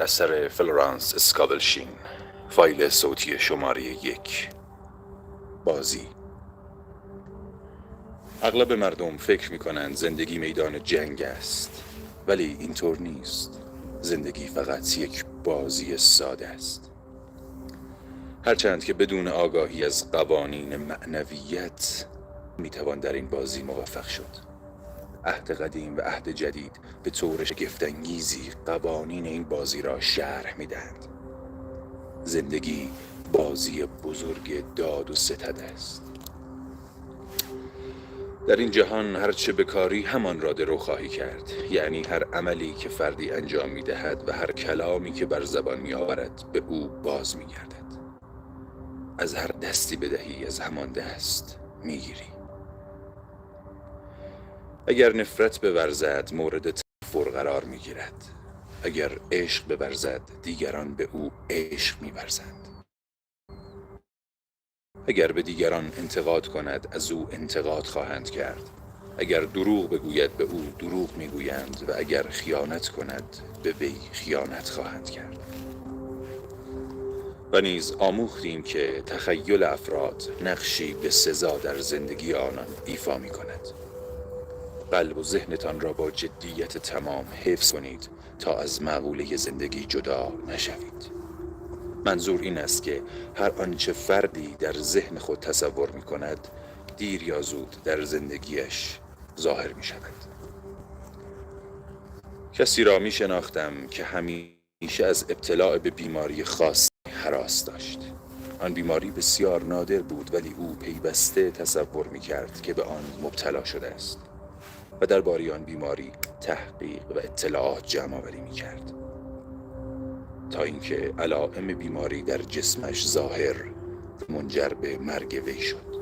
اثر فلورانس اسکابلشین. فایل صوتی شماره 1. بازی. اغلب مردم فکر میکنند زندگی میدان جنگ است، ولی اینطور نیست. زندگی فقط یک بازی ساده است. هرچند که بدون آگاهی از قوانین معنویت میتوان در این بازی موفق شد. عهد قدیم و عهد جدید به طور شگفت‌انگیزی قوانین این بازی را شرح میدهند. زندگی بازی بزرگ داد و ستد است. در این جهان هرچه بکاری همان را درو خواهی کرد، یعنی هر عملی که فردی انجام میدهد و هر کلامی که بر زبان میآورد به او باز میگردد. از هر دستی بدهی از همان دست میگیری. اگر نفرت بورزد مورد تنفر قرار میگیرد. اگر عشق بورزد دیگران به او عشق میورزند. اگر به دیگران انتقاد کند از او انتقاد خواهند کرد. اگر دروغ بگوید به او دروغ میگویند و اگر خیانت کند به وی خیانت خواهند کرد. و نیز آموختیم که تخیل افراد نقشی به سزا در زندگی آنان ایفا می کند. قلب و ذهنتان را با جدیت تمام حفظ کنید تا از معقوله زندگی جدا نشوید. منظور این است که هر آنچه فردی در ذهن خود تصور می کند دیر یا زود در زندگیش ظاهر می شود. کسی را می شناختم که همیشه از ابتلاع به بیماری خاصی هراس داشت. آن بیماری بسیار نادر بود، ولی او پیوسته تصور می کرد که به آن مبتلا شده است و درباره آن بیماری تحقیق و اطلاعات جمع آوری می کرد، تا اینکه علائم بیماری در جسمش ظاهر منجر به مرگ وی شد.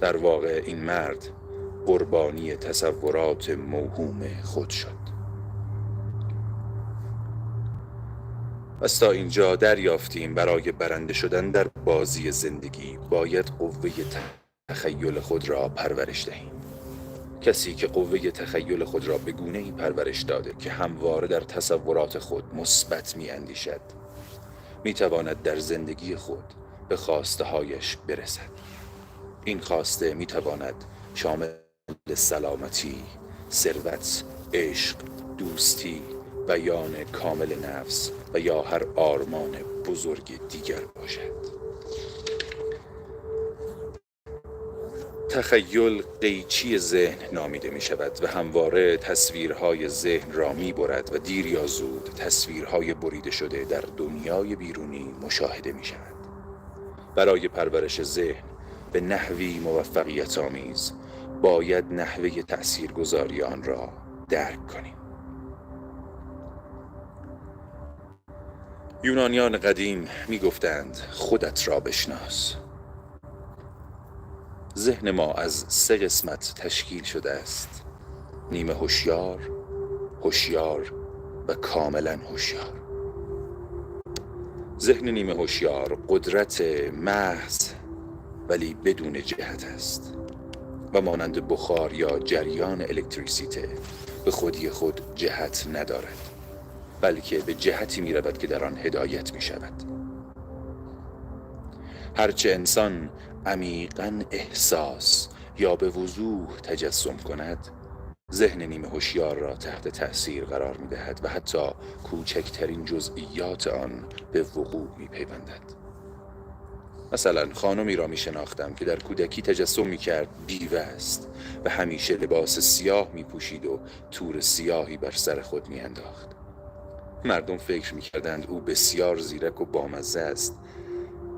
در واقع این مرد قربانی تصورات موهوم خود شد. پس تا اینجا دریافتیم برای برنده شدن در بازی زندگی باید قوه تخیل خود را پرورش دهیم. کسی که قوه تخیل خود را به گونه‌ای پرورش داده که همواره در تصورات خود مثبت می‌اندیشد، می‌تواند در زندگی خود به خواسته‌هایش برسد. این خواسته می‌تواند شامل سلامتی، ثروت، عشق، دوستی، بیان کامل نفس و یا هر آرمان بزرگ دیگر باشد. تخیل قیچی ذهن نامیده می شود و همواره تصویرهای ذهن را می برد و دیر یا زود تصویرهای بریده شده در دنیای بیرونی مشاهده می شود. برای پرورش ذهن به نحوی موفقیت آمیز باید نحوه تأثیرگذاری آن را درک کنیم. یونانیان قدیم می گفتند خودت را بشناس. ذهن ما از 3 قسمت تشکیل شده است: نیمه هوشیار، هوشیار و کاملا هوشیار. ذهن نیمه هوشیار قدرت محض ولی بدون جهت است و مانند بخار یا جریان الکتریسیته به خودی خود جهت ندارد، بلکه به جهتی می رود که در آن هدایت می شود. هرچه انسان عمیقاً احساس یا به وضوح تجسم کند، ذهن نیمه هوشیار را تحت تأثیر قرار می دهد و حتی کوچکترین جزئیات آن به وقوع می پیوندد. مثلا خانمی را می شناختم که در کودکی تجسم می کرد بیوه است و همیشه لباس سیاه می پوشید و تور سیاهی بر سر خود می انداخت. مردم فکر می کردند او بسیار زیرک و بامزه است.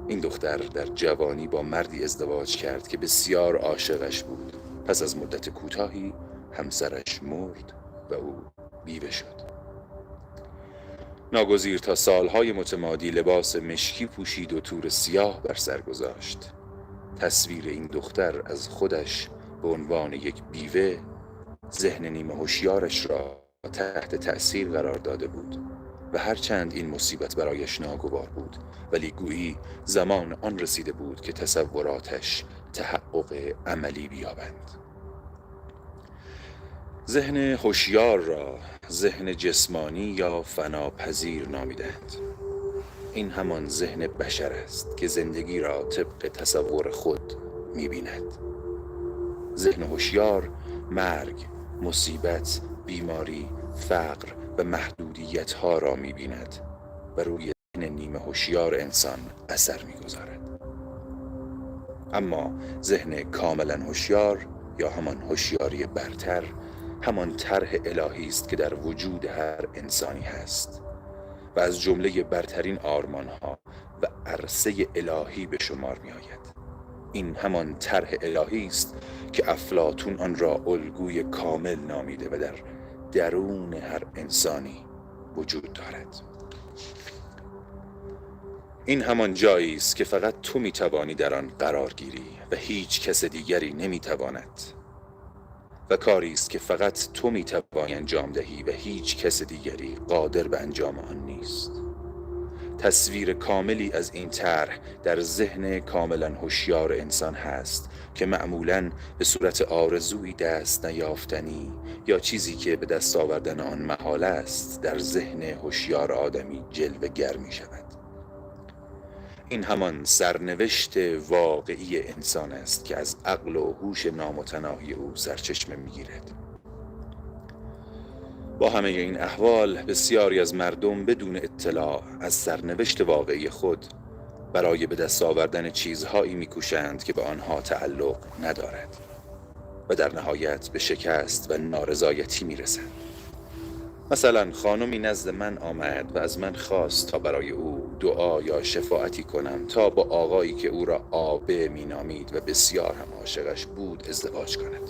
این دختر در جوانی با مردی ازدواج کرد که بسیار عاشقش بود. پس از مدت کوتاهی همسرش مرد و او بیوه شد. ناگزیر تا سالهای متمادی لباس مشکی پوشید و تور سیاه بر سر گذاشت. تصویر این دختر از خودش به عنوان یک بیوه ذهن نیمه هوشیارش را تحت تأثیر قرار داده بود و هرچند این مصیبت برایش ناگوار بود، ولی گویی زمان آن رسیده بود که تصوراتش تحقق عملی بیابند. ذهن هوشیار را ذهن جسمانی یا فناپذیر نامیدند. این همان ذهن بشر است که زندگی را طبق تصور خود می‌بیند. ذهن هوشیار مرگ، مصیبت، بیماری، فقر و محدودیت‌ها را می‌بیند و روی ذهن نیمه هوشیار انسان اثر می‌گذارد. اما ذهن کاملا هوشیار یا همان هوشیاری برتر همان طرح الهی است که در وجود هر انسانی هست و از جمله برترین آرمان‌ها و عرصه الهی به شمار می‌آید. این همان طرح الهی است که افلاطون آن را الگوی کامل نامیده و در درون هر انسانی وجود دارد. این همان جایی است که فقط تو می‌توانی در آن قرار گیری و هیچ کس دیگری نمی‌تواند، و کاری است که فقط تو می‌توانی انجام دهی و هیچ کس دیگری قادر به انجام آن نیست. تصویر کاملی از این طرح در ذهن کاملا هوشیار انسان هست که معمولاً به صورت آرزویی دست نیافتنی یا چیزی که به دست آوردن آن محال است در ذهن هوشیار آدمی جلوه‌گر می شود. این همان سرنوشت واقعی انسان است که از عقل و هوش نامتناهی او سرچشمه می‌گیرد. با همه این احوال بسیاری از مردم بدون اطلاع از سرنوشت واقعی خود برای به دست آوردن چیزهایی می‌کوشند که به آنها تعلق ندارد و در نهایت به شکست و نارضایتی می‌رسند. مثلا خانمی نزد من آمد و از من خواست تا برای او دعا یا شفاعتی کنم تا با آقایی که او را آبه مینامید و بسیار هم عاشقش بود ازدواج کند.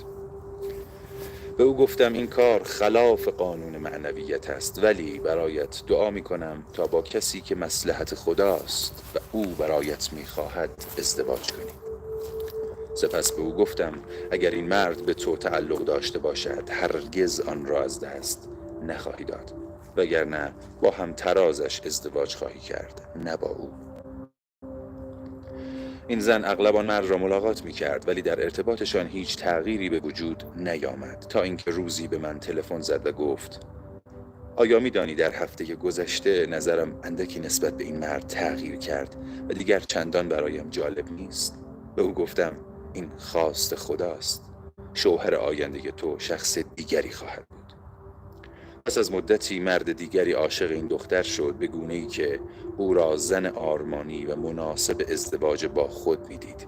به او گفتم این کار خلاف قانون معنویت است، ولی برایت دعا میکنم تا با کسی که مصلحت خداست و او برایت میخواهد ازدواج کنی. سپس به او گفتم اگر این مرد به تو تعلق داشته باشد هرگز آن را از دست نخواهی داد، وگرنه با هم ترازش ازدواج خواهی کرد، نه با او. این زن اغلب آن مرد را ملاقات می کرد، ولی در ارتباطشان هیچ تغییری به وجود نیامد تا اینکه روزی به من تلفن زد و گفت آیا می دانی در هفته گذشته نظرم اندکی نسبت به این مرد تغییر کرد و دیگر چندان برایم جالب نیست؟ به او گفتم این خواست خداست، شوهر آینده تو شخص دیگری خواهد بود. پس از مدتی مرد دیگری عاشق این دختر شد به گونه‌ای که او را زن آرمانی و مناسب ازدواج با خود می‌دید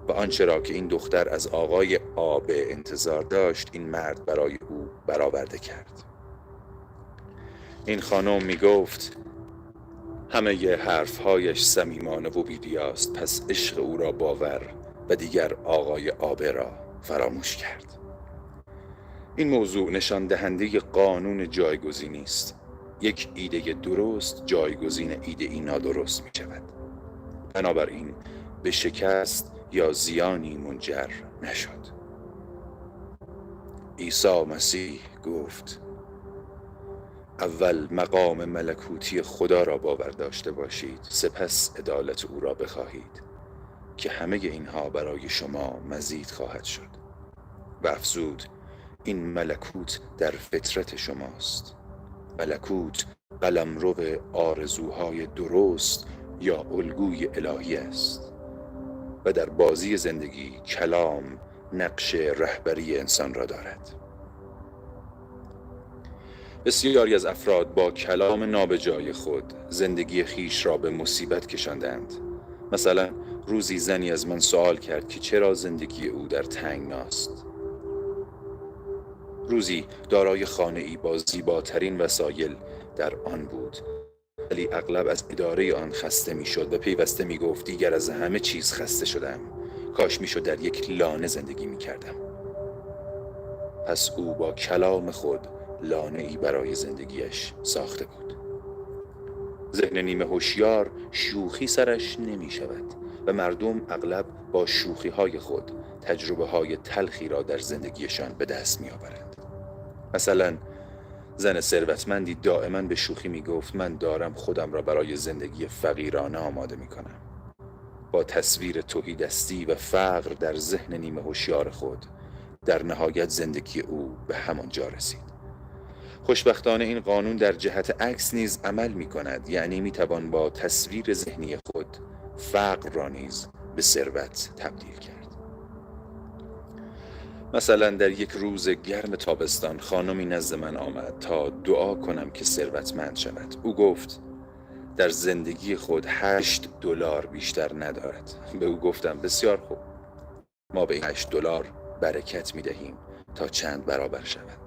و آنچه را که این دختر از آقای آبه انتظار داشت این مرد برای او برآورده کرد. این خانم می‌گفت همه ی حرف‌هایش صمیمانه و بی‌ریاست، پس عشق او را باور و دیگر آقای آبه را فراموش کرد. این موضوع نشان دهنده قانون جایگزینی است. یک ایده درست جایگزین ایده نادرست می شود. بنابراین به شکست یا زیانی منجر نشد. عیسی مسیح گفت اول مقام ملکوتی خدا را باور داشته باشید، سپس عدالت او را بخواهید که همه اینها برای شما مزید خواهد شد. و افزود این ملکوت در فطرت شماست. ملکوت قلمرو آرزوهای درست یا الگوی الهی است و در بازی زندگی کلام نقش رهبری انسان را دارد. بسیاری از افراد با کلام نابجای خود زندگی خیش را به مصیبت کشاندند. مثلا روزی زنی از من سوال کرد که چرا زندگی او در تنگناست. روزی دارای خانه‌ای با زیباترین وسایل در آن بود، ولی اغلب از اداره آن خسته می‌شد و پیوسته می‌گفت دیگر از همه چیز خسته شدم، کاش می‌شد در یک لانه زندگی می‌کردم. پس او با کلام خود لانه‌ای برای زندگیش ساخته بود. ذهن نیمه هوشیار شوخی سرش نمی‌شود و مردم اغلب با شوخی‌های خود تجربه‌های تلخی را در زندگیشان به دست می‌آورند. مثلا زن ثروتمندی دائما به شوخی میگفت من دارم خودم را برای زندگی فقیرانه آماده میکنم. با تصویر تهیدستی و فقر در ذهن نیمه هوشیار خود در نهایت زندگی او به همانجا رسید. خوشبختانه این قانون در جهت عکس نیز عمل می کند، یعنی می توان با تصویر ذهنی خود فقر را نیز به ثروت تبدیل کرد. مثلا در یک روز گرم تابستان خانمی نزد من آمد تا دعا کنم که ثروتمند شود. او گفت در زندگی خود $8 بیشتر ندارد. به او گفتم بسیار خوب، ما به این $8 برکت می دهیم تا چند برابر شود.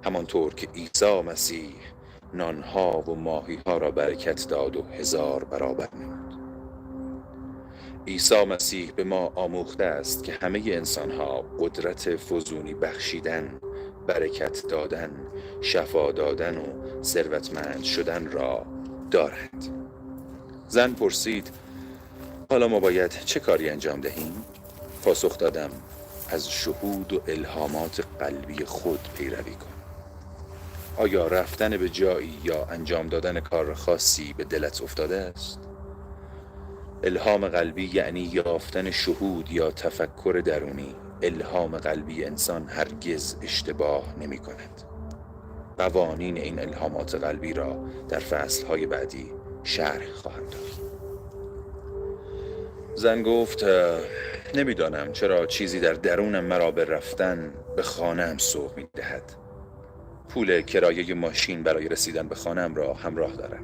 همانطور که عیسی مسیح نانها و ماهیها را برکت داد و 1000 برابر نمود. عیسی مسیح به ما آموخته است که همه انسانها قدرت فزونی بخشیدن، برکت دادن، شفا دادن و ثروتمند شدن را دارد. زن پرسید حالا ما باید چه کاری انجام دهیم؟ پاسخ دادم از شهود و الهامات قلبی خود پیروی کن. آیا رفتن به جایی یا انجام دادن کار خاصی به دلت افتاده است؟ الهام قلبی یعنی یافتن شهود یا تفکر درونی. الهام قلبی انسان هرگز اشتباه نمی کند. قوانین این الهامات قلبی را در فصلهای بعدی شرح خواهم داد. زن گفت نمیدانم چرا چیزی در درونم مرا به رفتن به خانه‌ام سوق می دهد. پول کرایه ماشین برای رسیدن به خانه‌ام را همراه دارم.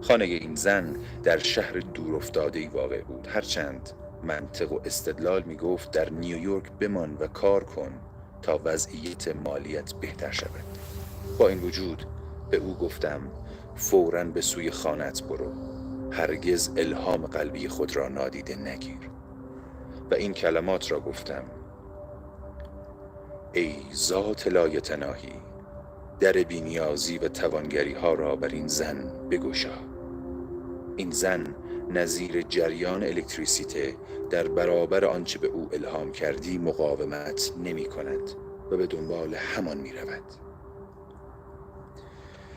خانه این زن در شهر دورافتاده‌ای واقع بود، هرچند منطق و استدلال می گفت در نیویورک بمان و کار کن تا وضعیت مالیت بهتر شود. با این وجود به او گفتم فوراً به سوی خانه‌ات برو، هرگز الهام قلبی خود را نادیده نگیر. و این کلمات را گفتم: ای ذات لایتناهی، در بی‌نیازی و توانگری ها را بر این زن بگشا. این زن نظیر جریان الکتریسیته در برابر آنچه به او الهام کردی مقاومت نمی کند و به دنبال همان می رود.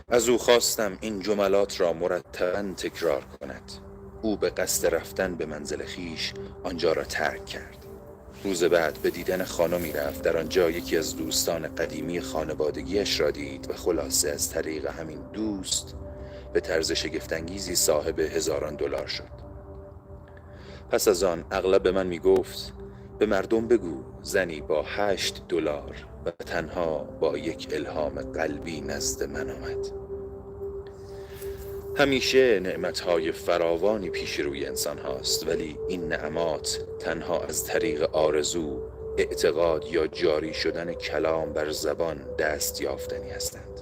از او خواستم این جملات را مرتباً تکرار کند. او به قصد رفتن به منزل خیش آنجا را ترک کرد. روز بعد به دیدن خانمی رفت. در آنجا یکی از دوستان قدیمی خانوادگیش را دید و خلاصه از طریق همین دوست به طرز شگفت‌انگیزی صاحب هزاران دلار شد. پس از آن اغلب به من می گفت به مردم بگو زنی با $8 و تنها با یک الهام قلبی نزد من آمد. همیشه نعمتهای فراوانی پیش روی انسان هاست، ولی این نعمات تنها از طریق آرزو، اعتقاد یا جاری شدن کلام بر زبان دست یافتنی هستند.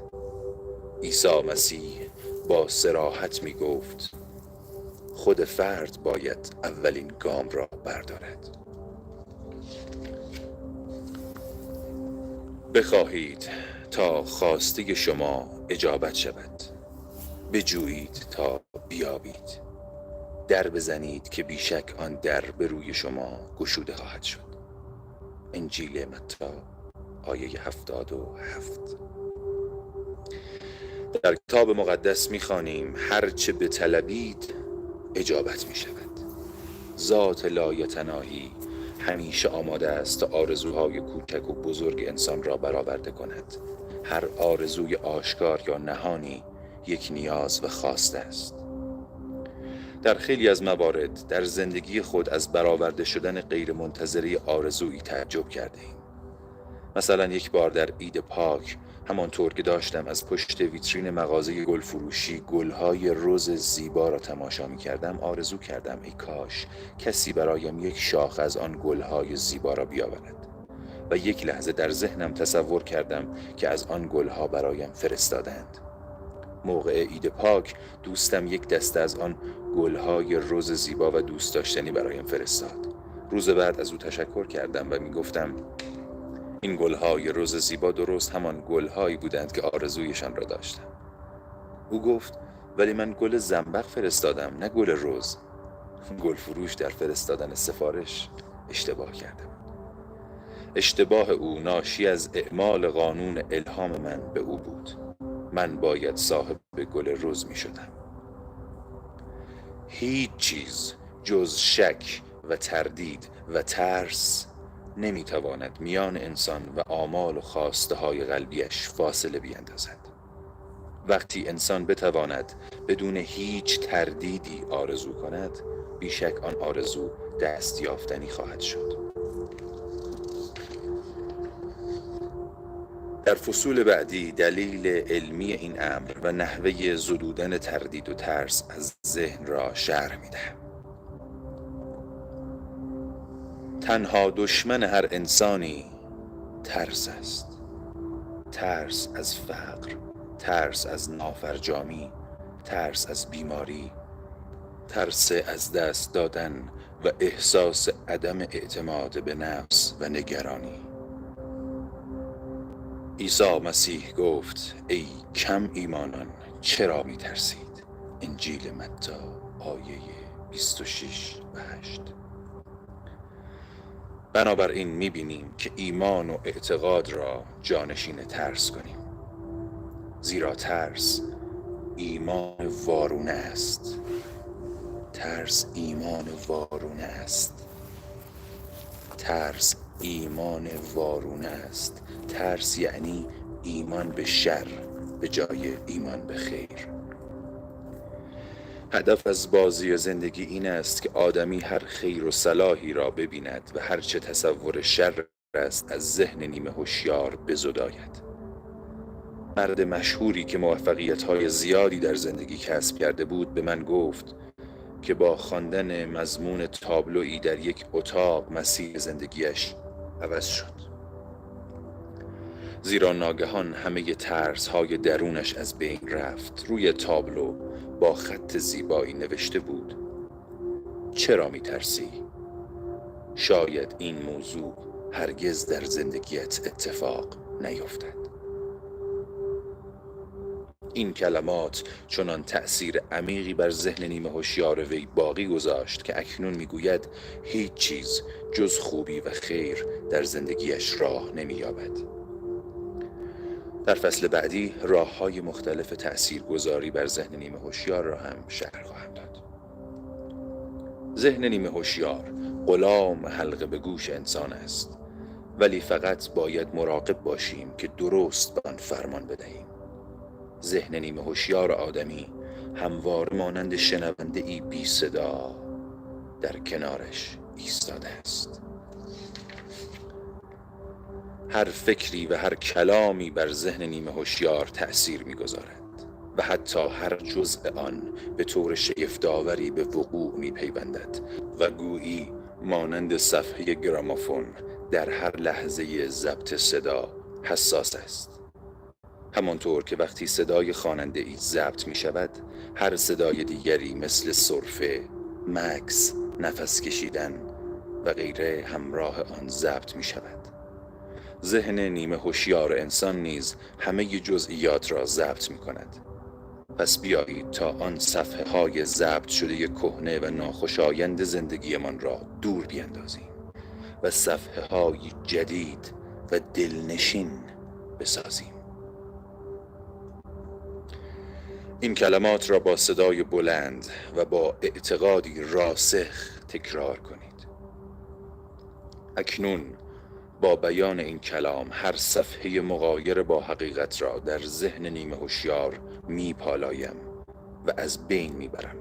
عیسی مسیح با صراحت می گفت خود فرد باید اولین گام را بردارد. بخواهید تا خواسته شما اجابت شود، بجویید تا بیابید، در بزنید که بیشک آن در به روی شما گشوده خواهد شد. انجیل متی آیه 77. در کتاب مقدس می‌خوانیم هرچه بطلبید اجابت می‌شود. ذات لایتناهی همیشه آماده است تا آرزوهای کوچک و بزرگ انسان را برآورده کند. هر آرزوی آشکار یا نهانی یک نیاز و خواسته است. در خیلی از موارد در زندگی خود از برآورده شدن غیر منتظره آرزویی تعجب کرده ایم. مثلا یک بار در عید پاک همانطور که داشتم از پشت ویترین مغازه گل فروشی گلهای رز زیبا را تماشا می کردم، آرزو کردم ای کاش کسی برایم یک شاخ از آن گلهای زیبا را بیاورد و یک لحظه در ذهنم تصور کردم که از آن گلها برایم فرستادند. موقع عید پاک دوستم یک دسته از آن گلهای رز زیبا و دوست داشتنی برایم فرستاد. روز بعد از او تشکر کردم و می گفتم این گلهای رز زیبا درست همان گلهایی بودند که آرزویشان را داشتم. او گفت ولی من گل زنبق فرستادم نه گل رز. گل فروش در فرستادن سفارش اشتباه کرده بود. اشتباه او ناشی از اعمال قانون الهام من به او بود. من باید صاحب گل رز می شدم. هیچ چیز جز شک و تردید و ترس نمیتواند میان انسان و آمال و خواسته های قلبیش فاصله بیندازد. وقتی انسان بتواند بدون هیچ تردیدی آرزو کند، بیشک آن آرزو دست یافتنی خواهد شد. در فصول بعدی دلیل علمی این امر و نحوه زدودن تردید و ترس از ذهن را شرح می‌دهم. تنها دشمن هر انسانی ترس است. ترس از فقر، ترس از نافرجامی، ترس از بیماری، ترس از دست دادن و احساس عدم اعتماد به نفس و نگرانی. عیسی مسیح گفت: ای کم ایمانان، چرا می ترسید؟ انجیل متی آیه 26 و 8. بنابراین می بینیم که ایمان و اعتقاد را جانشین ترس کنیم، زیرا ترس ایمان وارونه است. ترس ایمان وارونه است. ترس ایمان وارونه است. ترس یعنی ایمان به شر به جای ایمان به خیر. هدف از بازی زندگی این است که آدمی هر خیر و صلاحی را ببیند و هر چه تصور شر است از ذهن نیمه هوشیار بزداید. مرد مشهوری که موفقیت‌های زیادی در زندگی کسب کرده بود به من گفت که با خواندن مضمون تابلویی در یک اتاق مسیر زندگیش عوض شد. زیرا ناگهان همه ترس‌های درونش از بین رفت. روی تابلو با خط زیبایی نوشته بود: چرا می‌ترسی؟ شاید این موضوع هرگز در زندگیت اتفاق نیفتد. این کلمات چنان تأثیر عمیقی بر ذهن نیمه هوشیار وی باقی گذاشت که اکنون میگوید هیچ چیز جز خوبی و خیر در زندگیش راه نمی‌یابد. در فصل بعدی راه‌های مختلف تأثیرگذاری بر ذهن نیمه هوشیار را هم شرح خواهم داد. ذهن نیمه هوشیار غلام حلقه به گوش انسان است، ولی فقط باید مراقب باشیم که درست به آن فرمان بدهیم. ذهن نیمه هوشیار آدمی همواره مانند شنونده‌ای بی صدا در کنارش ایستاده است. هر فکری و هر کلامی بر ذهن نیمه هوشیار تأثیر می‌گذارد و حتی هر جزء آن به طور شگفت‌آوری به وقوع می‌پیوندد و گویی مانند صفحه گرامافون در هر لحظه ضبط صدا حساس است. همانطور که وقتی صدای خواننده‌ای ضبط می‌شود، هر صدای دیگری مثل سرفه، مکث، نفس کشیدن و غیره همراه آن ضبط می‌شود. ذهن نیمه هوشیار انسان نیز همه جزئیات را ضبط می‌کند. پس بیایید تا آن صفحه‌های ضبط شده کهنه و ناخوشایند زندگیمان را دور بیندازیم و صفحه‌های جدید و دلنشین بسازیم. این کلمات را با صدای بلند و با اعتقادی راسخ تکرار کنید. اکنون با بیان این کلام هر صفحه مغایر با حقیقت را در ذهن نیمه هوشیار میپالایم و از بین میبرم.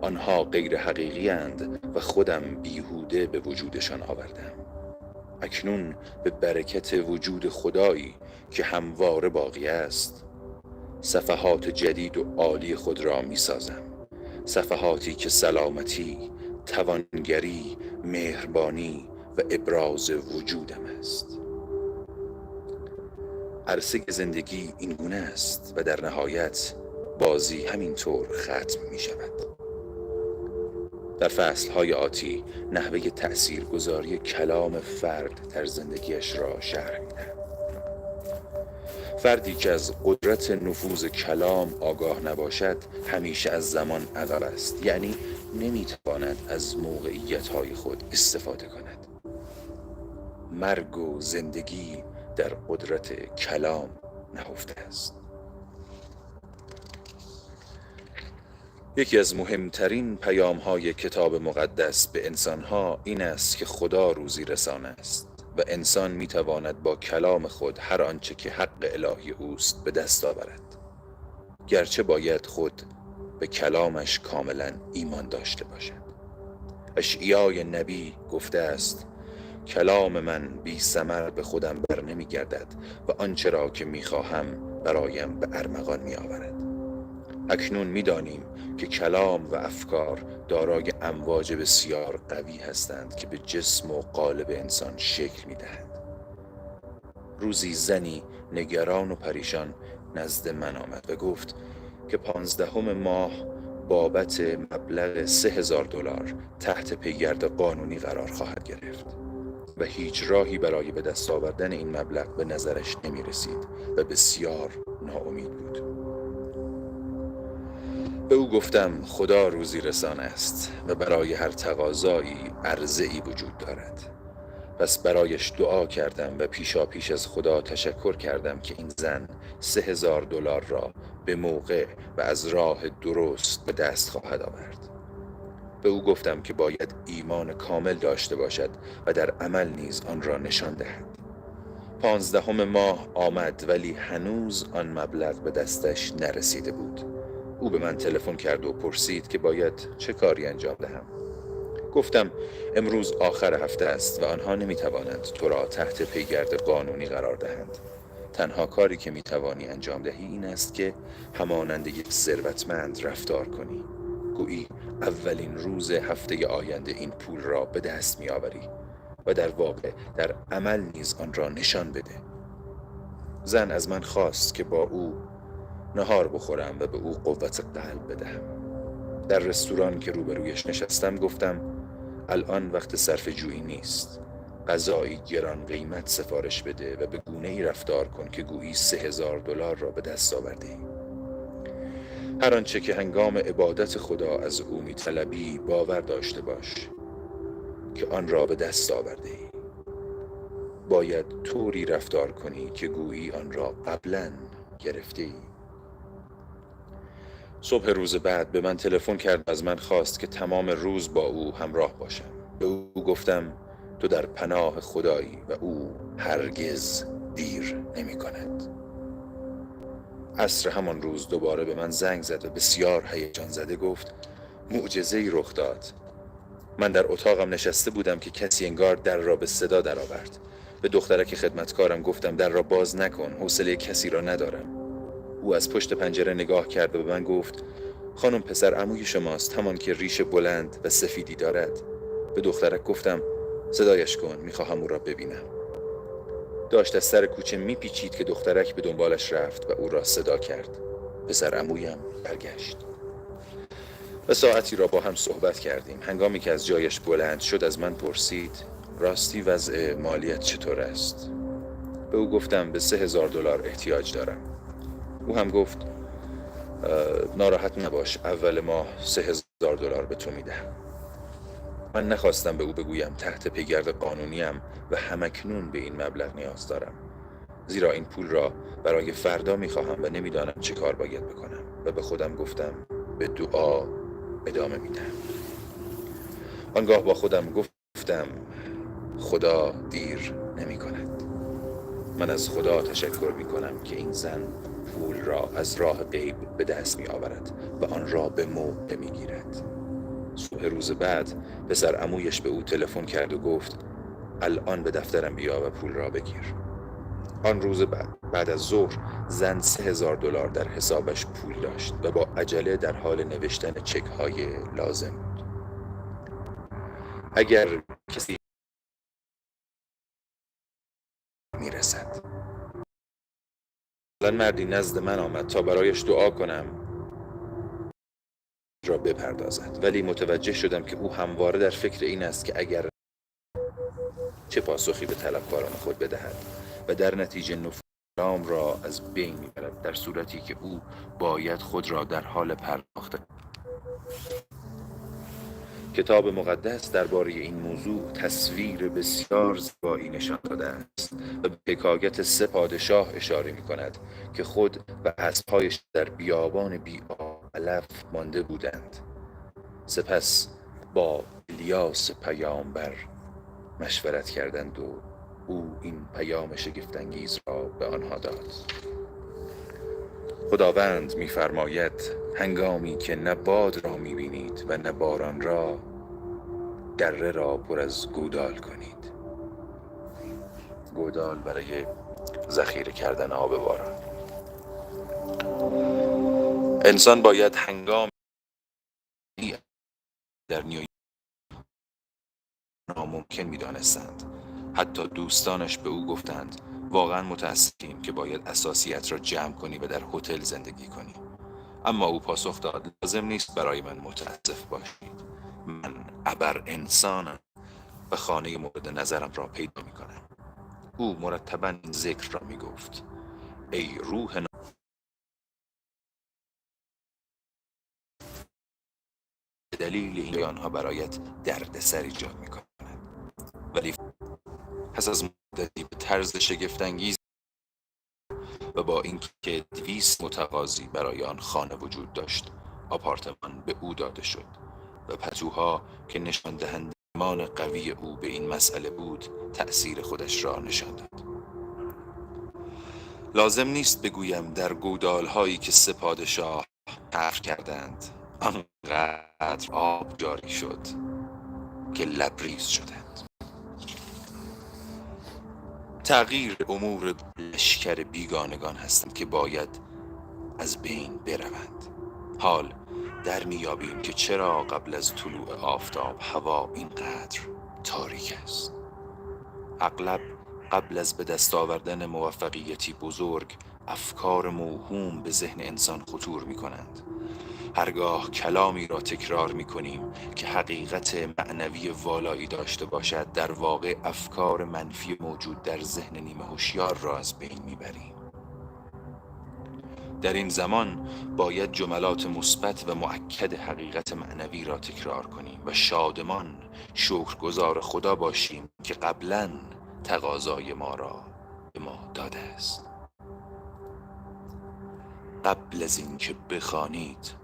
آنها غیر حقیقی اند و خودم بیهوده به وجودشان آوردم. اکنون به برکت وجود خدایی که همواره باقی است، صفحات جدید و عالی خود را می سازم. صفحاتی که سلامتی، توانگری، مهربانی و ابراز وجودم است. عرصه زندگی این گونه است و در نهایت بازی همینطور ختم می شود. در فصلهای آتی نحوه تأثیرگذاری کلام فرد در زندگیش را شرح می دهم. فردی که از قدرت نفوذ کلام آگاه نباشد همیشه از زمان عقب است، یعنی نمیتواند از موقعیت‌های خود استفاده کند. مرگ و زندگی در قدرت کلام نهفته است. یکی از مهمترین پیام‌های کتاب مقدس به انسان‌ها این است که خدا روزی رسان است و انسان می‌تواند با کلام خود هر آنچه که حق الهی اوست به دست آورد، گرچه باید خود به کلامش کاملا ایمان داشته باشد. اشعیای نبی گفته است: کلام من بی ثمر به خودم بر نمی گردد و آنچه را که می خواهم برایم به ارمغان می آورد. اکنون می دانیم که کلام و افکار دارای امواج بسیار قوی هستند که به جسم و قالب انسان شکل می دهند. روزی زنی نگران و پریشان نزد من آمد و گفت که 15 ماه بابت مبلغ $3000 تحت پیگرد قانونی قرار خواهد گرفت و هیچ راهی برای به دست آوردن این مبلغ به نظرش نمی رسید و بسیار ناامید بود. به او گفتم خدا روزی رسان است و برای هر تقاضایی عرضه‌ای وجود دارد. پس برایش دعا کردم و پیشا پیش از خدا تشکر کردم که این زن $3000 را به موقع و از راه درست به دست خواهد آورد. به او گفتم که باید ایمان کامل داشته باشد و در عمل نیز آن را نشان دهد. 15 ماه آمد ولی هنوز آن مبلغ به دستش نرسیده بود. او به من تلفن کرد و پرسید که باید چه کاری انجام دهم. گفتم امروز آخر هفته است و آنها نمیتوانند تو را تحت پیگرد قانونی قرار دهند. تنها کاری که میتوانی انجام دهی این است که همانند یک ثروتمند رفتار کنی، گویی اولین روز هفته آینده این پول را به دست میآوری و در واقع در عمل نیز آن را نشان بده. زن از من خواست که با او نهار بخورم و به او قوت قلب بدهم. در رستوران که روبرویش نشستم گفتم الان وقت صرفه جویی نیست. غذایی گران قیمت سفارش بده و به گونه‌ای رفتار کن که گویی $3000 را به دست آورده ای. هر آنچه که هنگام عبادت خدا از او می‌طلبی باور داشته باش که آن را به دست آورده ای. باید طوری رفتار کنی که گویی آن را قبلاً گرفته ای. صبح روز بعد به من تلفن کرد و از من خواست که تمام روز با او همراه باشم. به او گفتم تو در پناه خدایی و او هرگز دیر نمی کند. عصر همان روز دوباره به من زنگ زد و بسیار هیجان زده گفت معجزه‌ای رخ داد. من در اتاقم نشسته بودم که کسی انگار در را به صدا درآورد. به دخترک خدمتکارم گفتم در را باز نکن، حوصله کسی را ندارم. او از پشت پنجره نگاه کرد و به من گفت خانم پسر عموی شماست، همان که ریش بلند و سفیدی دارد. به دخترک گفتم صدایش کن، میخواهم او را ببینم. داشت از سر کوچه میپیچید که دخترک به دنبالش رفت و او را صدا کرد. پسر عمویم برگشت و ساعتی را با هم صحبت کردیم. هنگامی که از جایش بلند شد از من پرسید راستی وضع مالیت چطور است؟ به او گفتم به $3000 احتیاج دارم. او هم گفت ناراحت نباش، اول ماه $3000 به تو میدهم. من نخواستم به او بگویم تحت پیگرد قانونیم و همکنون به این مبلغ نیاز دارم، زیرا این پول را برای فردا میخواهم و نمیدانم چه کار باید بکنم و به خودم گفتم به دعا ادامه میدم. آنگاه با خودم گفتم خدا دیر نمی کند. من از خدا تشکر می کنم که این زن پول را از راه غیب به دست می آورد و آن را به موقع می گیرد. صبح روز بعد پسر عمویش به او تلفن کرد و گفت الان به دفترم بیا و پول را بگیر. آن روز بعد از ظهر زن $3000 در حسابش پول داشت و با عجله در حال نوشتن چک های لازم بود. اگر کسی میرسد. الان مردی نزد من آمد تا برایش دعا کنم را بپردازد، ولی متوجه شدم که او همواره در فکر این است که اگر چه پاسخی به طلبکاران خود بدهد و در نتیجه نفوذ را از بین میبرد، در صورتی که او باید خود را در حال پرداخت. کتاب مقدس درباره این موضوع تصویر بسیار زیبایی نشان داده است و به حکایت 3 پادشاه اشاره می کند که خود و اسب‌هایش در بیابان بی‌آب علف مانده بودند. سپس با الیاس پیامبر مشورت کردند و او این پیام شگفت‌انگیز را به آنها داد. خداوند می‌فرماید هنگامی که نه باد را می‌بینید و نه باران را، دره را پر از گودال کنید. گودال برای ذخیره کردن آب باران. انسان باید هنگامی در نیویورک ناممکن می‌دانستند. حتی دوستانش به او گفتند واقعا متاسفیم که باید اساسیت را جمع کنی و در هتل زندگی کنی. اما او پاسخ داد لازم نیست برای من متاسف باشید. من ابر انسانم و خانه مورد نظرم را پیدا می کنم. او مرتباً این ذکر را می گفت: ای روح به دلیل این آنها برایت دردسر ایجاد می کنند. ولی پس از مدتی به طرز شگفت‌انگیز و با اینکه 200 متقاضی برای آن خانه وجود داشت، آپارتمان به او داده شد و پتوها که نشان دهنده ایمان قوی او به این مسئله بود تأثیر خودش را نشان داد. لازم نیست بگویم در گودال‌هایی که 3 پادشاه حفر کردند آنقدر آب جاری شد که لبریز شدند. تغییر امور لشکر بیگانگان هستند که باید از بین بروند. حال در میابیم که چرا قبل از طلوع آفتاب هوا اینقدر تاریک است. اغلب قبل از به دست آوردن موفقیتی بزرگ افکار موهوم به ذهن انسان خطور می کنند. هرگاه کلامی را تکرار می کنیم که حقیقت معنوی والایی داشته باشد، در واقع افکار منفی موجود در ذهن نیمه هوشیار را از بین می بریم. در این زمان باید جملات مثبت و مؤکد حقیقت معنوی را تکرار کنیم و شادمان شکرگزار خدا باشیم که قبلاً تقاضای ما را به ما داده است. قبل از اینکه بخوانید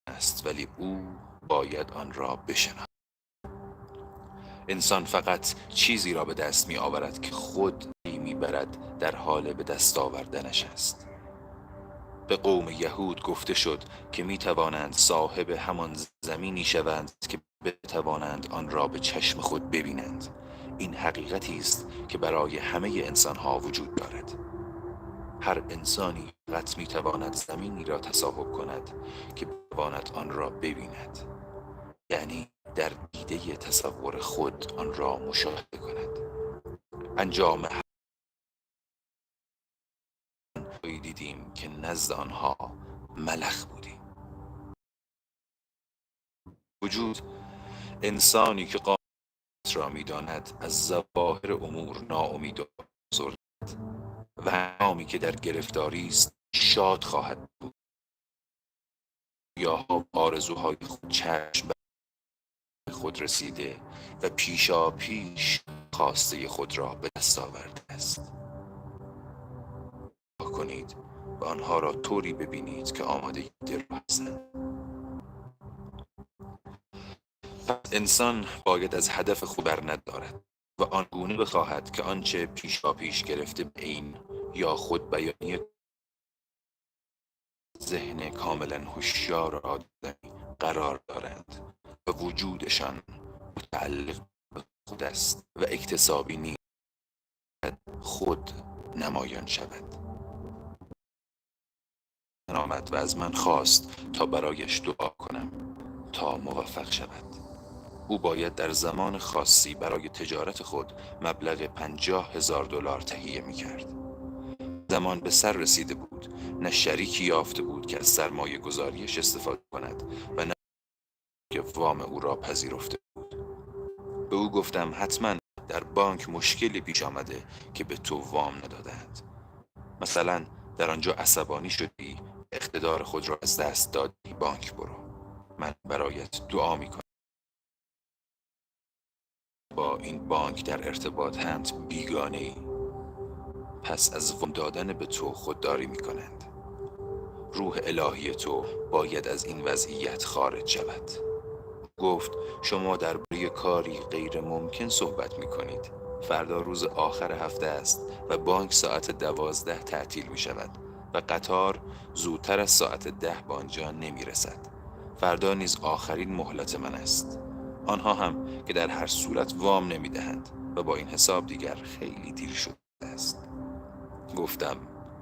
است، ولی او باید آن را بشناسد. انسان فقط چیزی را به دست می آورد که خود می برد در حال به دست آوردنش است. به قوم یهود گفته شد که می توانند صاحب همان زمینی شوند که بتوانند آن را به چشم خود ببینند. این حقیقتی است که برای همه انسانها وجود دارد. هر انسانی فقط می تواند زمینی را تصاحب کند که بتواند آن را ببیند، یعنی در دیده تصور خود آن را مشاهده کند. انجام دیدیم که نزد آنها ملخ بودیم. وجود انسانی که قانون را می داند از ظواهر امور ناامید و افسرده و هنگامی که در گرفتاری است شاد خواهد بود یا آرزوهای خود چشم به خود رسیده و پیشا پیش خواسته خود را به دست آورده است. کنید و آنها را طوری ببینید که آماده دل هستند. انسان باید از هدف خود بر ندارد و آنگونه بخواهد که آنچه پیشا پیش گرفته به این یا خود بیانی ذهن کاملا هوشیار آدمی قرار دارند و وجودشان متعلق به خود است و اکتسابی نیست خود نمایان شود. آمد و از من خواست تا برایش دعا کنم تا موفق شود. او باید در زمان خاصی برای تجارت خود مبلغ $50,000 تهیه می کرد. زمان به سر رسیده بود، نه شریکی یافته بود که از سرمایه گذاریش استفاده کند و نه که وام او را پذیرفته بود. به او گفتم حتما در بانک مشکلی پیش آمده که به تو وام ندادند. مثلا در آنجا عصبانی شدی، اقتدار خود را از دست دادی، بانک برو. من برایت دعا می کنم. با این بانک در ارتباطند بیگانه ای، پس از وام دادن به تو خودداری می کنند. روح الهی تو باید از این وضعیت خارج شود. گفت شما درباره کاری غیر ممکن صحبت می کنید. فردا روز آخر هفته است و بانک ساعت 12 تعطیل می شود و قطار زودتر از ساعت 10 به آنجا نمی رسد. فردا نیز آخرین مهلت من است. آنها هم که در هر صورت وام نمی دهند و با این حساب دیگر خیلی دیر شده است. گفتم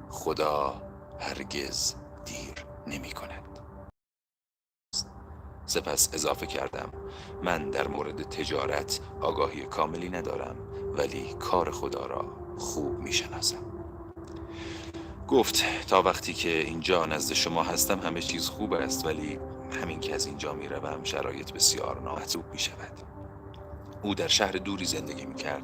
خدا هرگز دیر نمی کند. سپس اضافه کردم من در مورد تجارت آگاهی کاملی ندارم ولی کار خدا را خوب می شناسم. گفت تا وقتی که اینجا نزد شما هستم همه چیز خوب است، ولی همین که از اینجا می روم شرایط بسیار نامطلوب می شود. او در شهر دوری زندگی می کرد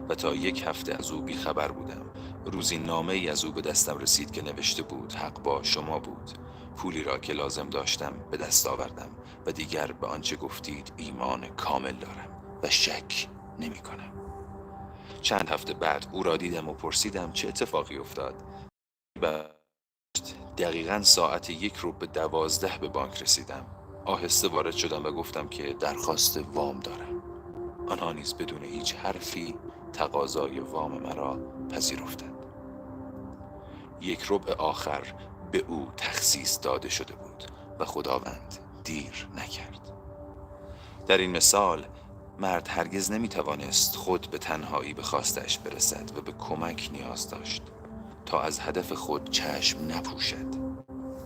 و تا 1 هفته از او بی خبر بودم. روزی نامه ای از او به دستم رسید که نوشته بود حق با شما بود. پولی را که لازم داشتم به دست آوردم و دیگر به آنچه گفتید ایمان کامل دارم و شک نمی کنم. چند هفته بعد او را دیدم و پرسیدم چه اتفاقی افتاد. دقیقاً ساعت 11:45 به بانک رسیدم. آهسته وارد شدم و گفتم که درخواست وام دارم. آنها نیز بدون هیچ حرفی تقاضای وام مرا پذیرفتند. 1/4 آخر به او تخصیص داده شده بود و خداوند دیر نکرد. در این مثال مرد هرگز نمیتوانست خود به تنهایی به خواستش برسد و به کمک نیاز داشت تا از هدف خود چشم نپوشد.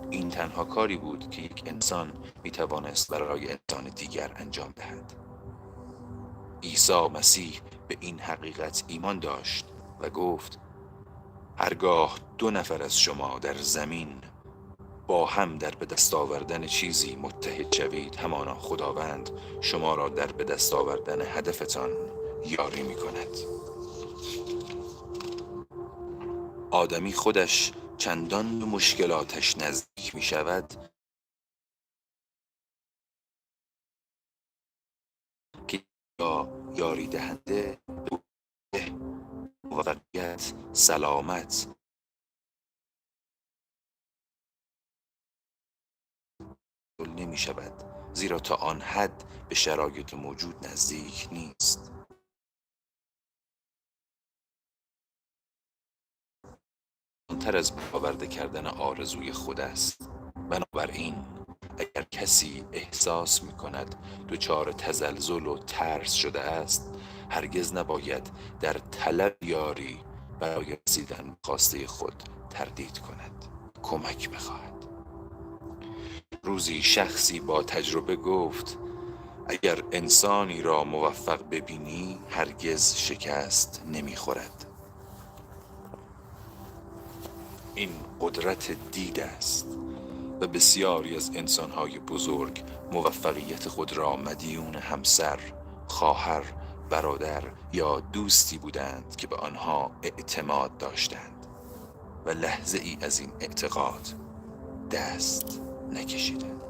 این تنها کاری بود که یک انسان میتوانست برای انسان دیگر انجام دهد. عیسی مسیح به این حقیقت ایمان داشت و گفت هرگاه 2 نفر از شما در زمین با هم در به دست آوردن چیزی متحد شوید همانا خداوند شما را در به دست آوردن هدفتان یاری می کند. آدمی خودش چندان به مشکلاتش نزدیک می شود که یاری دهنده به موفقیت سلامت نمی شود، زیرا تا آن حد به شرایط موجود نزدیک نیست. تر از برآورده کردن آرزوی خود است. بنابراین اگر کسی احساس می کند دچار تزلزل و ترس شده است هرگز نباید در طلب یاری برای رسیدن به خواسته خود تردید کند، کمک بخواهد. روزی شخصی با تجربه گفت اگر انسانی را موفق ببینی هرگز شکست نمیخورد. این قدرت دید است و بسیاری از انسانهای بزرگ موفقیت خود را مدیون همسر، خواهر، برادر یا دوستی بودند که به آنها اعتماد داشتند و لحظه ای از این اعتقاد دست نکشیدند.